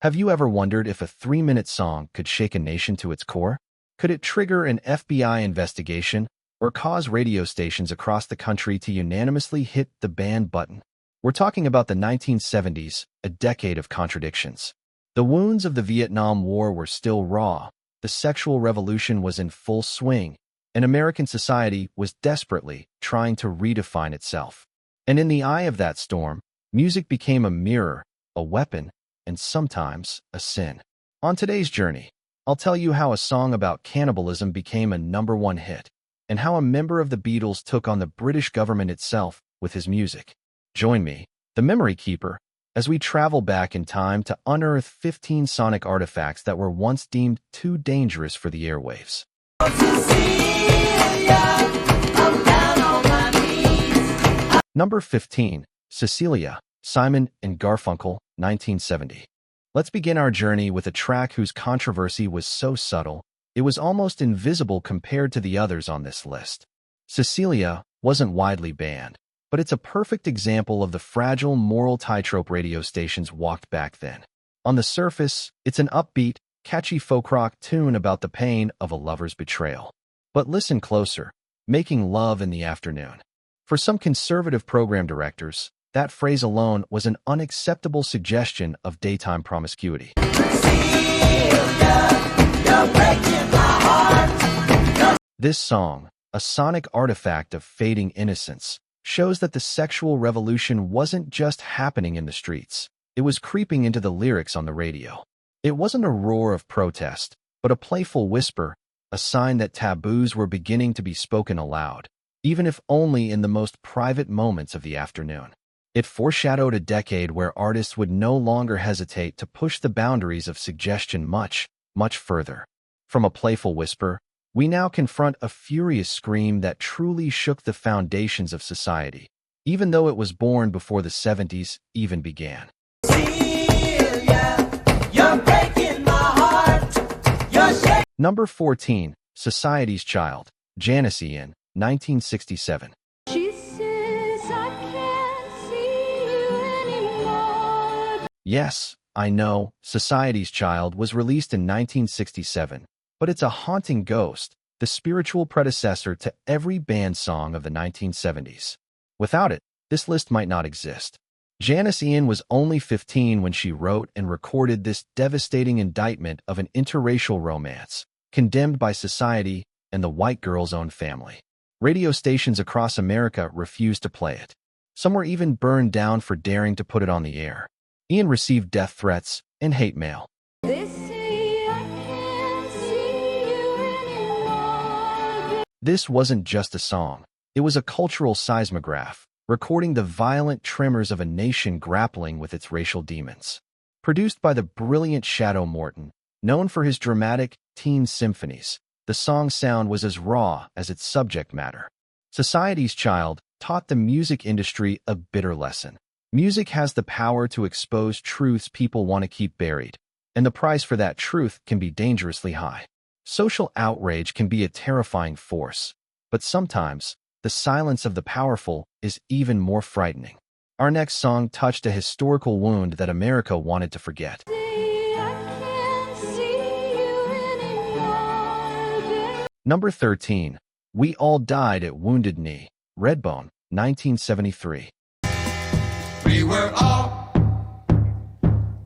Have you ever wondered if a 3-minute song could shake a nation to its core? Could it trigger an FBI investigation or cause radio stations across the country to unanimously hit the ban button? We're talking about the 1970s, a decade of contradictions. The wounds of the Vietnam War were still raw, the sexual revolution was in full swing, and American society was desperately trying to redefine itself. And in the eye of that storm, music became a mirror, a weapon, and sometimes a sin. On today's journey, I'll tell you how a song about cannibalism became a #1 hit, and how a member of the Beatles took on the British government itself with his music. Join me, the Memory Keeper, as we travel back in time to unearth 15 sonic artifacts that were once deemed too dangerous for the airwaves. Number 15, Cecilia, Simon and Garfunkel, 1970. Let's begin our journey with a track whose controversy was so subtle, it was almost invisible compared to the others on this list. Cecilia wasn't widely banned, but it's a perfect example of the fragile moral tightrope radio stations walked back then. On the surface, it's an upbeat, catchy folk rock tune about the pain of a lover's betrayal. But listen closer, making love in the afternoon. For some conservative program directors, that phrase alone was an unacceptable suggestion of daytime promiscuity. This song, a sonic artifact of fading innocence, shows that the sexual revolution wasn't just happening in the streets. It was creeping into the lyrics on the radio. It wasn't a roar of protest, but a playful whisper, a sign that taboos were beginning to be spoken aloud, even if only in the most private moments of the afternoon. It foreshadowed a decade where artists would no longer hesitate to push the boundaries of suggestion much, much further. From a playful whisper, we now confront a furious scream that truly shook the foundations of society, even though it was born before the 70s even began. Number 14, Society's Child, Janis Ian, 1967. Yes, I know, Society's Child was released in 1967, but it's a haunting ghost, the spiritual predecessor to every band song of the 1970s. Without it, this list might not exist. Janis Ian was only 15 when she wrote and recorded this devastating indictment of an interracial romance, condemned by society and the white girl's own family. Radio stations across America refused to play it. Some were even burned down for daring to put it on the air. Ian received death threats and hate mail. This wasn't just a song. It was a cultural seismograph, recording the violent tremors of a nation grappling with its racial demons. Produced by the brilliant Shadow Morton, known for his dramatic teen symphonies, the song's sound was as raw as its subject matter. Society's Child taught the music industry a bitter lesson. Music has the power to expose truths people want to keep buried, and the price for that truth can be dangerously high. Social outrage can be a terrifying force, but sometimes the silence of the powerful is even more frightening. Our next song touched a historical wound that America wanted to forget. Number 13, We All Died at Wounded Knee, Redbone, 1973. We were all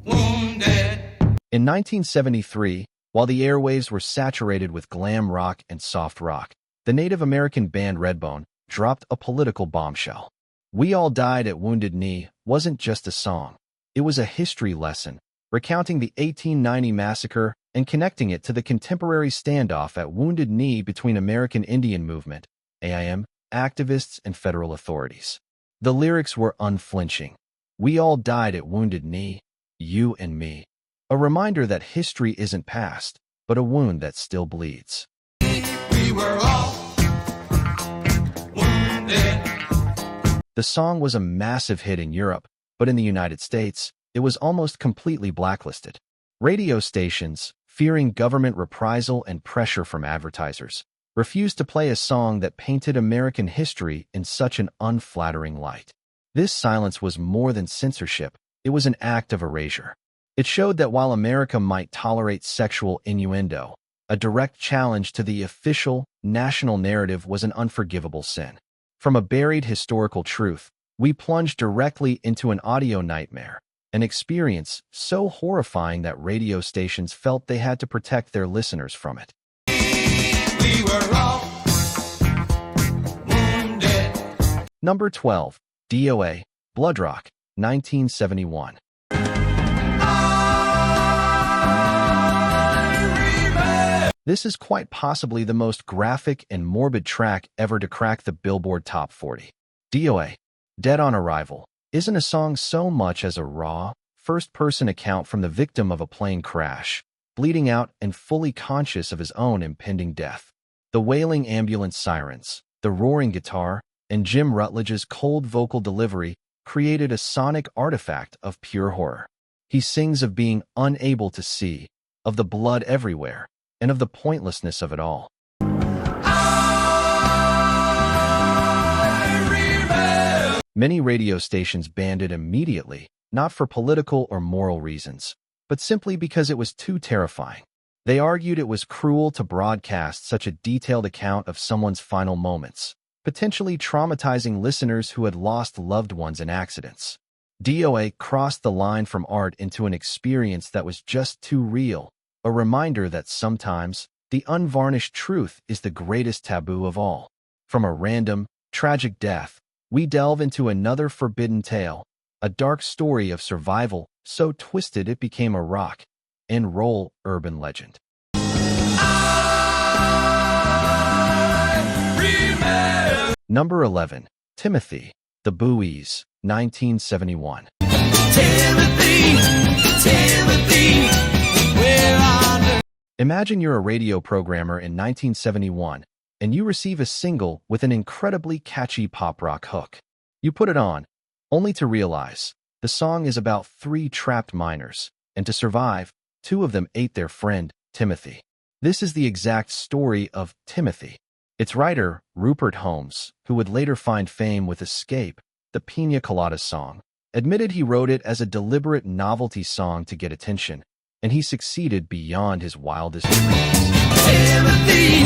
wounded. In 1973, while the airwaves were saturated with glam rock and soft rock, the Native American band Redbone dropped a political bombshell. We All Died at Wounded Knee wasn't just a song. It was a history lesson, recounting the 1890 massacre and connecting it to the contemporary standoff at Wounded Knee between American Indian Movement, AIM, activists and federal authorities. The lyrics were unflinching. We all died at Wounded Knee, you and me. A reminder that history isn't past, but a wound that still bleeds. We were all wounded. The song was a massive hit in Europe, but in the United States, it was almost completely blacklisted. Radio stations, fearing government reprisal and pressure from advertisers, refused to play a song that painted American history in such an unflattering light. This silence was more than censorship, it was an act of erasure. It showed that while America might tolerate sexual innuendo, a direct challenge to the official national narrative was an unforgivable sin. From a buried historical truth, we plunged directly into an audio nightmare, an experience so horrifying that radio stations felt they had to protect their listeners from it. We were all wounded. Number 12. DOA, Blood Rock, 1971. This is quite possibly the most graphic and morbid track ever to crack the Billboard Top 40. DOA, Dead on Arrival, isn't a song so much as a raw, first-person account from the victim of a plane crash, bleeding out and fully conscious of his own impending death. The wailing ambulance sirens, the roaring guitar, and Jim Rutledge's cold vocal delivery created a sonic artifact of pure horror. He sings of being unable to see, of the blood everywhere, and of the pointlessness of it all. Many radio stations banned it immediately, not for political or moral reasons, but simply because it was too terrifying. They argued it was cruel to broadcast such a detailed account of someone's final moments, potentially traumatizing listeners who had lost loved ones in accidents. DOA crossed the line from art into an experience that was just too real, a reminder that sometimes the unvarnished truth is the greatest taboo of all. From a random, tragic death, we delve into another forbidden tale, a dark story of survival so twisted it became a rock and roll urban legend. Number 11. Timothy, The Buoys, 1971. Timothy, we're on. Imagine you're a radio programmer in 1971, and you receive a single with an incredibly catchy pop rock hook. You put it on, only to realize the song is about 3 trapped miners, and to survive, 2 of them ate their friend, Timothy. This is the exact story of Timothy. Its writer, Rupert Holmes, who would later find fame with Escape, the Pina Colada song, admitted he wrote it as a deliberate novelty song to get attention, and he succeeded beyond his wildest dreams. Timothy,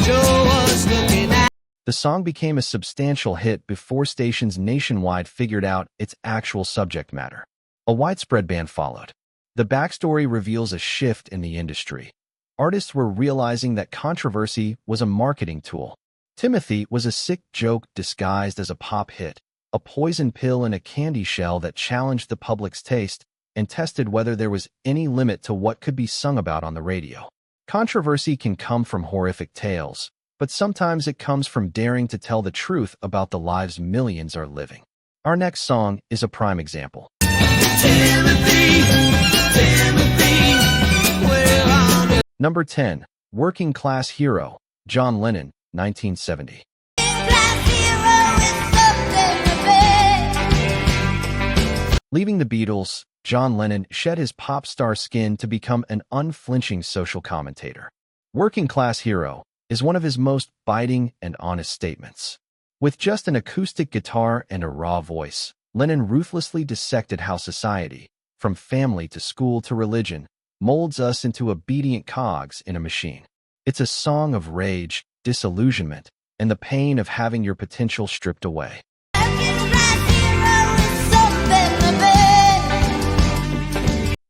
Joe was looking at. The song became a substantial hit before stations nationwide figured out its actual subject matter. A widespread ban followed. The backstory reveals a shift in the industry. Artists were realizing that controversy was a marketing tool. Timothy was a sick joke disguised as a pop hit, a poison pill in a candy shell that challenged the public's taste and tested whether there was any limit to what could be sung about on the radio. Controversy can come from horrific tales, but sometimes it comes from daring to tell the truth about the lives millions are living. Our next song is a prime example. Timothy, we're on. Number 10. Working Class Hero, John Lennon, 1970. Leaving the Beatles, John Lennon shed his pop star skin to become an unflinching social commentator. Working Class Hero is one of his most biting and honest statements. With just an acoustic guitar and a raw voice, Lennon ruthlessly dissected how society, from family to school to religion, molds us into obedient cogs in a machine. It's a song of rage, disillusionment, and the pain of having your potential stripped away.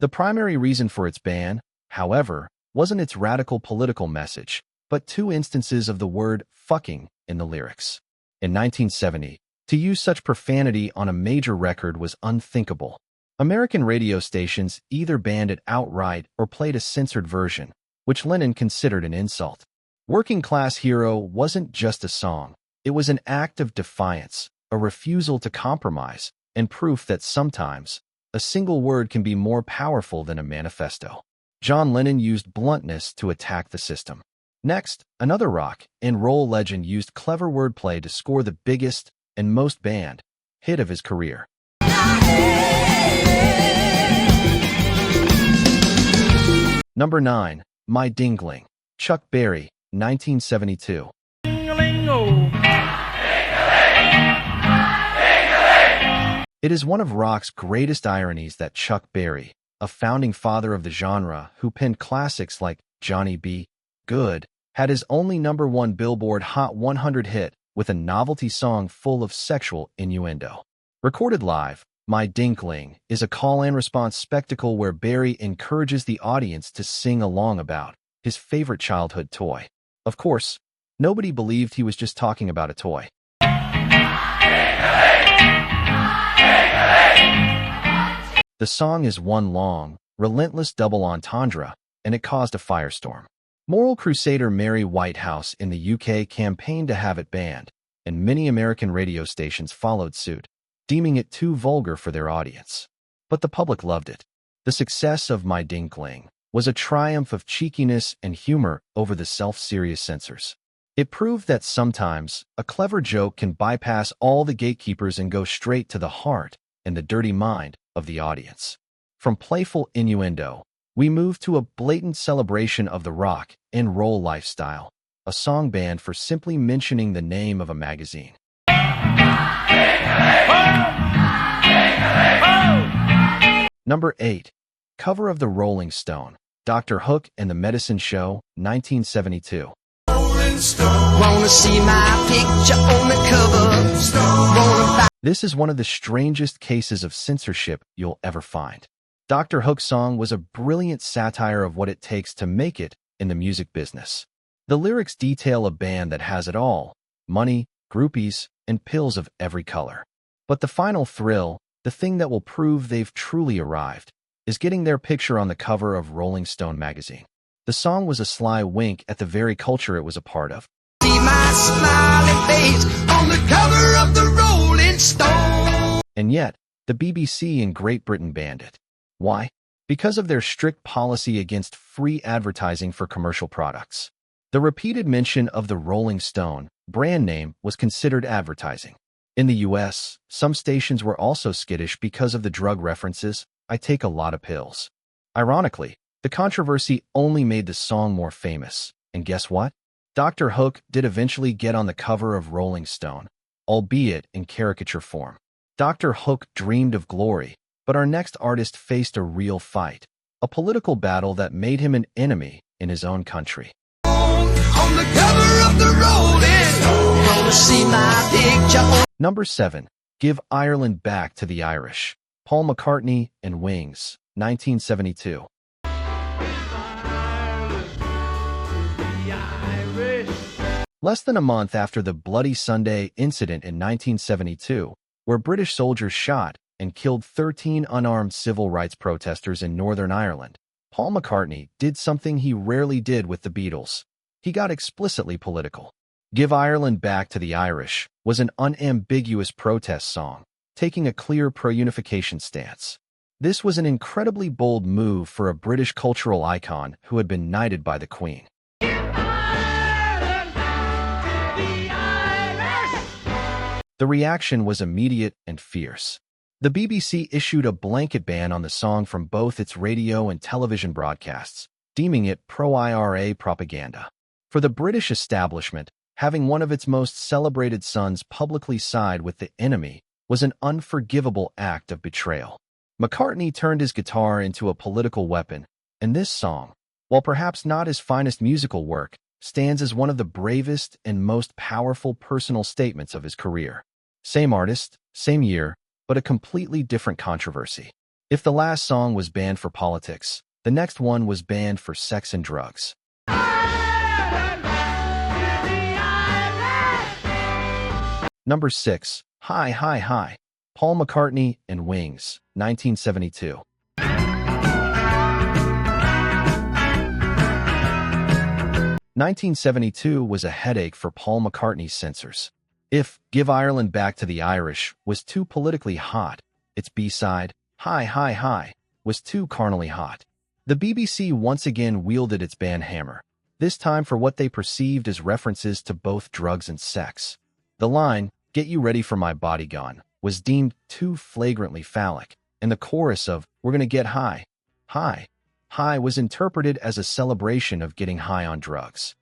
The primary reason for its ban, however, wasn't its radical political message, but 2 instances of the word fucking in the lyrics. In 1970, to use such profanity on a major record was unthinkable. American radio stations either banned it outright or played a censored version, which Lennon considered an insult. Working Class Hero wasn't just a song. It was an act of defiance, a refusal to compromise, and proof that sometimes a single word can be more powerful than a manifesto. John Lennon used bluntness to attack the system. Next, another rock and roll legend used clever wordplay to score the biggest and most banned hit of his career. Number 9. My Dingling, Chuck Berry, 1972. It is one of rock's greatest ironies that Chuck Berry, a founding father of the genre who penned classics like Johnny B. Good, had his only #1 Billboard Hot 100 hit with a novelty song full of sexual innuendo. Recorded live, My Dinkling is a call-and-response spectacle where Berry encourages the audience to sing along about his favorite childhood toy. Of course, nobody believed he was just talking about a toy. The song is one long, relentless double entendre, and it caused a firestorm. Moral crusader Mary Whitehouse in the UK campaigned to have it banned, and many American radio stations followed suit, deeming it too vulgar for their audience. But the public loved it. The success of My Dinkling was a triumph of cheekiness and humor over the self-serious censors. It proved that sometimes a clever joke can bypass all the gatekeepers and go straight to the heart and the dirty mind of the audience. From playful innuendo, we move to a blatant celebration of the rock and roll lifestyle, a song banned for simply mentioning the name of a magazine. Number 8. Cover of the Rolling Stone, Dr. Hook and the Medicine Show, 1972. Wanna see my picture on the cover. This is one of the strangest cases of censorship you'll ever find. Dr. Hook's song was a brilliant satire of what it takes to make it in the music business. The lyrics detail a band that has it all: money, groupies, and pills of every color. But the final thrill, the thing that will prove they've truly arrived, is getting their picture on the cover of Rolling Stone magazine. The song was a sly wink at the very culture it was a part of. See my smiling face on the cover of the Rolling Stone. And yet, the BBC in Great Britain banned it. Why? Because of their strict policy against free advertising for commercial products. The repeated mention of the Rolling Stone brand name was considered advertising. In the US, some stations were also skittish because of the drug references, I take a lot of pills. Ironically, the controversy only made the song more famous. And guess what? Dr. Hook did eventually get on the cover of Rolling Stone, albeit in caricature form. Dr. Hook dreamed of glory, but our next artist faced a real fight, a political battle that made him an enemy in his own country. On the cover of the Rolling Stone. Wanna see my picture. Number 7. Give Ireland Back to the Irish, Paul McCartney and Wings, 1972. Less than a month after the Bloody Sunday incident in 1972, where British soldiers shot and killed 13 unarmed civil rights protesters in Northern Ireland, Paul McCartney did something he rarely did with the Beatles. He got explicitly political. Give Ireland Back to the Irish was an unambiguous protest song, taking a clear pro-unification stance. This was an incredibly bold move for a British cultural icon who had been knighted by the Queen. The reaction was immediate and fierce. The BBC issued a blanket ban on the song from both its radio and television broadcasts, deeming it pro-IRA propaganda. For the British establishment, having one of its most celebrated sons publicly side with the enemy was an unforgivable act of betrayal. McCartney turned his guitar into a political weapon, and this song, while perhaps not his finest musical work, stands as one of the bravest and most powerful personal statements of his career. Same artist, same year, but a completely different controversy. If the last song was banned for politics, the next one was banned for sex and drugs. Number 6. Hi, Hi, Hi, Paul McCartney and Wings, 1972. 1972 was a headache for Paul McCartney's censors. If Give Ireland Back to the Irish was too politically hot, its B-side, Hi, Hi, Hi, was too carnally hot. The BBC once again wielded its ban hammer, this time for what they perceived as references to both drugs and sex. The line, Get You Ready for My Body Gone, was deemed too flagrantly phallic, and the chorus of We're Gonna Get High, High, High was interpreted as a celebration of getting high on drugs.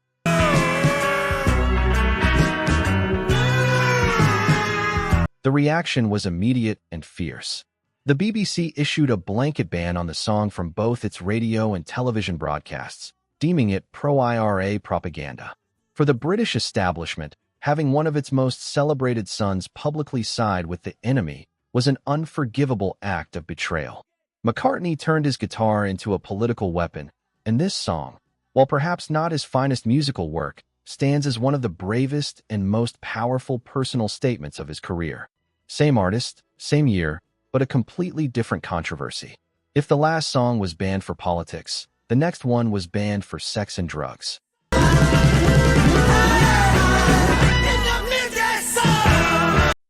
The The reaction was immediate and fierce. The BBC issued a blanket ban on the song from both its radio and television broadcasts, deeming it pro-IRA propaganda. For the British establishment, having one of its most celebrated sons publicly side with the enemy was an unforgivable act of betrayal. McCartney turned his guitar into a political weapon, and this song, while perhaps not his finest musical work, stands as one of the bravest and most powerful personal statements of his career. Same artist, same year, but a completely different controversy. If the last song was banned for politics, the next one was banned for sex and drugs.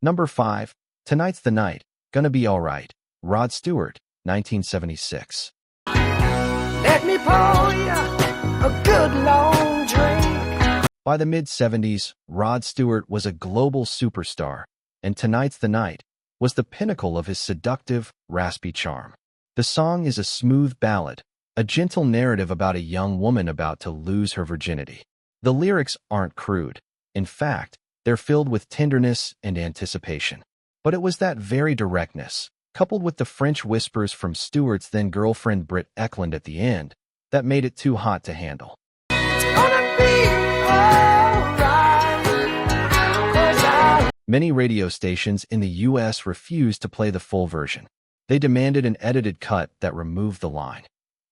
Number 5. Tonight's the Night, Gonna Be Alright, Rod Stewart, 1976. Let me pour you a good long drink. By the mid-70s, Rod Stewart was a global superstar, and Tonight's the Night was the pinnacle of his seductive, raspy charm. The song is a smooth ballad, a gentle narrative about a young woman about to lose her virginity. The lyrics aren't crude. In fact, they're filled with tenderness and anticipation. But it was that very directness, coupled with the French whispers from Stewart's then-girlfriend Britt Ekland at the end, that made it too hot to handle. It's gonna be alright, 'cause Many radio stations in the U.S. refused to play the full version. They demanded an edited cut that removed the line,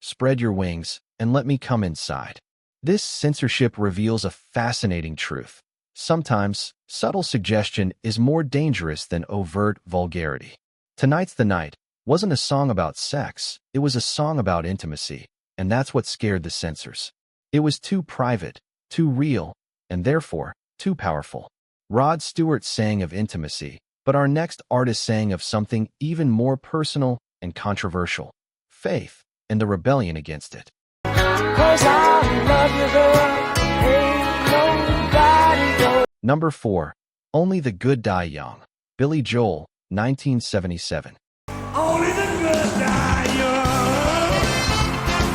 "Spread your wings and let me come inside." This censorship reveals a fascinating truth. Sometimes, subtle suggestion is more dangerous than overt vulgarity. Tonight's the Night wasn't a song about sex, it was a song about intimacy, and that's what scared the censors. It was too private, too real, and therefore, too powerful. Rod Stewart sang of intimacy, but our next artist sang of something even more personal and controversial: faith and the rebellion against it. 'cause I love you, girl. Ain't nobody gonna. Number 4. Only the Good Die Young, Billy Joel, 1977. Only the good die young.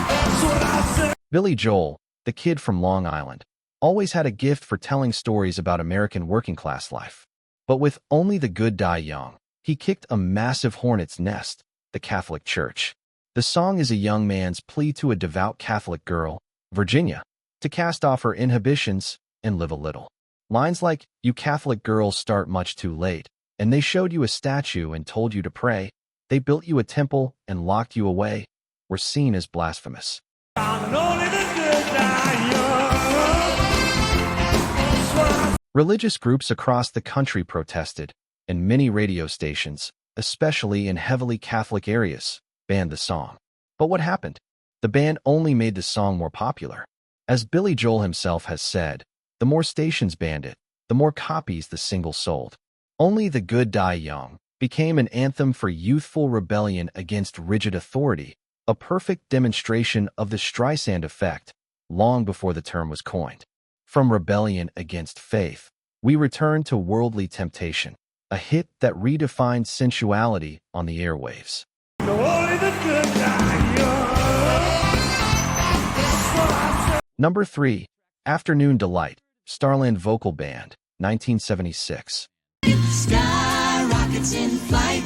That's what I said. Billy Joel, the kid from Long Island, always had a gift for telling stories about American working-class life. But with Only the Good Die Young, he kicked a massive hornet's nest, the Catholic Church. The song is a young man's plea to a devout Catholic girl, Virginia, to cast off her inhibitions and live a little. Lines like, "You Catholic girls start much too late, and they showed you a statue and told you to pray, they built you a temple and locked you away," were seen as blasphemous. Only the good die young. Religious groups across the country protested, and many radio stations, especially in heavily Catholic areas, banned the song. But what happened? The ban only made the song more popular. As Billy Joel himself has said, the more stations banned it, the more copies the single sold. Only the Good Die Young became an anthem for youthful rebellion against rigid authority, a perfect demonstration of the Streisand effect, long before the term was coined. From rebellion against faith, we return to Worldly Temptation, a hit that redefined sensuality on the airwaves. Only the good die young. Number 3. Afternoon Delight, Starland Vocal Band, 1976. Sky rockets in flight.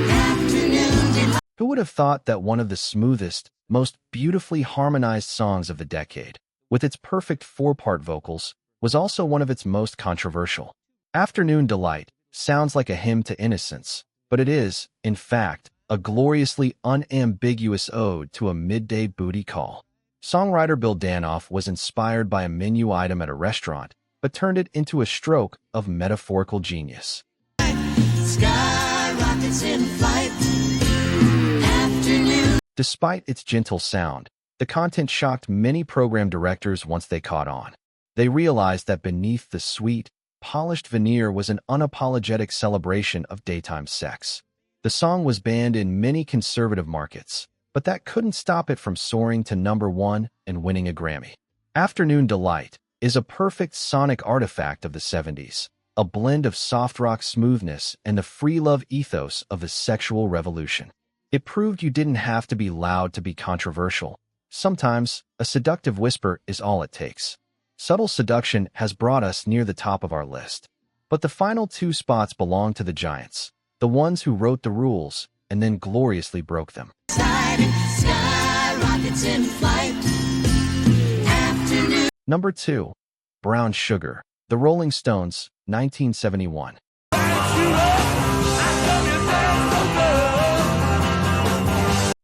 Afternoon delight. Who would have thought that one of the smoothest, most beautifully harmonized songs of the decade, with its perfect 4-part vocals, was also one of its most controversial? Afternoon Delight sounds like a hymn to innocence, but it is, in fact, a gloriously unambiguous ode to a midday booty call. Songwriter Bill Danoff was inspired by a menu item at a restaurant, but turned it into a stroke of metaphorical genius. Sky rockets in flight. Afternoon. Despite its gentle sound, the content shocked many program directors once they caught on. They realized that beneath the sweet, polished veneer was an unapologetic celebration of daytime sex. The song was banned in many conservative markets, but that couldn't stop it from soaring to number 1 and winning a Grammy. Afternoon Delight is a perfect sonic artifact of the 70s, a blend of soft rock smoothness and the free love ethos of the sexual revolution. It proved you didn't have to be loud to be controversial. Sometimes, a seductive whisper is all it takes. Subtle seduction has brought us near the top of our list. But the final 2 spots belong to the giants, the ones who wrote the rules and then gloriously broke them. Exciting, skyrockets in flight. Afternoon. Number 2. Brown Sugar, The Rolling Stones, 1971.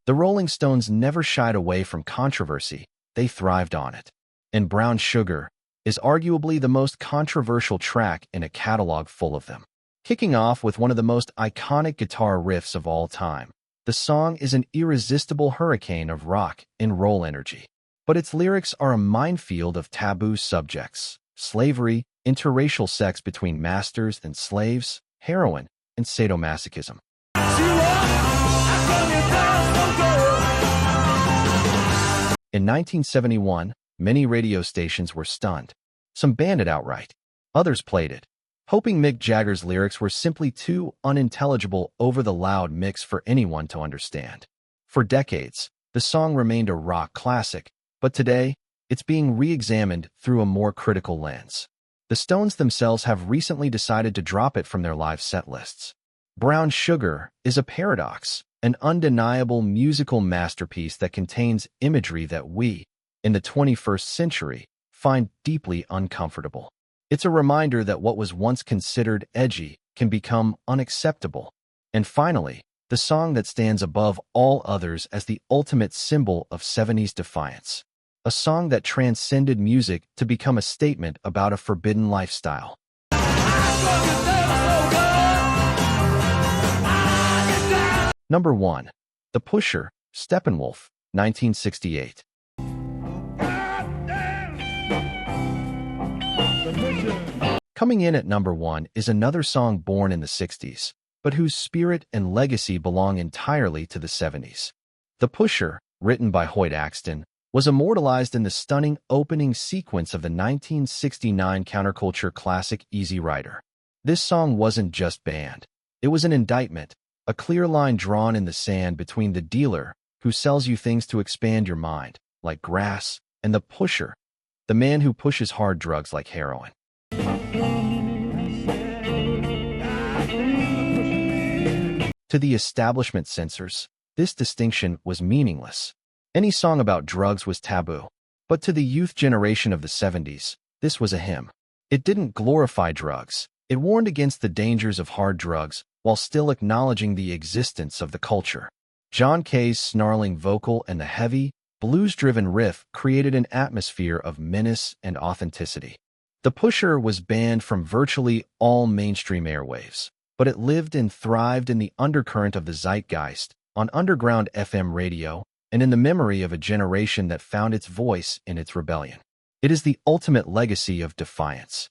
The Rolling Stones never shied away from controversy, they thrived on it. And Brown Sugar is arguably the most controversial track in a catalog full of them. Kicking off with one of the most iconic guitar riffs of all time, the song is an irresistible hurricane of rock and roll energy. But its lyrics are a minefield of taboo subjects: slavery, interracial sex between masters and slaves, heroin, and sadomasochism. In 1971, many radio stations were stunned. Some banned it outright. Others played it, hoping Mick Jagger's lyrics were simply too unintelligible over the loud mix for anyone to understand. For decades, the song remained a rock classic, but today, it's being re-examined through a more critical lens. The Stones themselves have recently decided to drop it from their live set lists. Brown Sugar is a paradox, an undeniable musical masterpiece that contains imagery that we, in the 21st century, find deeply uncomfortable. It's a reminder that what was once considered edgy can become unacceptable. And finally, the song that stands above all others as the ultimate symbol of 70s defiance. A song that transcended music to become a statement about a forbidden lifestyle. Number 1. The Pusher, Steppenwolf, 1968. Coming in at number 1 is another song born in the 60s, but whose spirit and legacy belong entirely to the 70s. The Pusher, written by Hoyt Axton, was immortalized in the stunning opening sequence of the 1969 counterculture classic Easy Rider. This song wasn't just banned. It was an indictment, a clear line drawn in the sand between the dealer, who sells you things to expand your mind, like grass, and the pusher, the man who pushes hard drugs like heroin. To the establishment censors, this distinction was meaningless. Any song about drugs was taboo. But to the youth generation of the 70s, this was a hymn. It didn't glorify drugs. It warned against the dangers of hard drugs while still acknowledging the existence of the culture. John Kay's snarling vocal and the heavy, blues-driven riff created an atmosphere of menace and authenticity. The Pusher was banned from virtually all mainstream airwaves, but it lived and thrived in the undercurrent of the zeitgeist, on underground FM radio, and in the memory of a generation that found its voice in its rebellion. It is the ultimate legacy of defiance.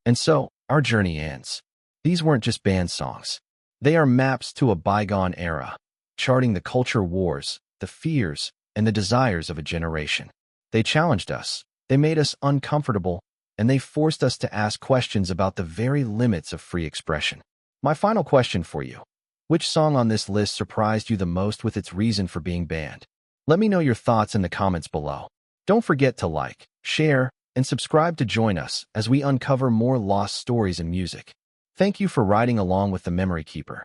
And so, our journey ends. These weren't just band songs. They are maps to a bygone era, charting the culture wars, the fears, and the desires of a generation. They challenged us, they made us uncomfortable, and they forced us to ask questions about the very limits of free expression. My final question for you: which song on this list surprised you the most with its reason for being banned? Let me know your thoughts in the comments below. Don't forget to like, share, and subscribe to join us as we uncover more lost stories in music. Thank you for riding along with the Memory Keeper.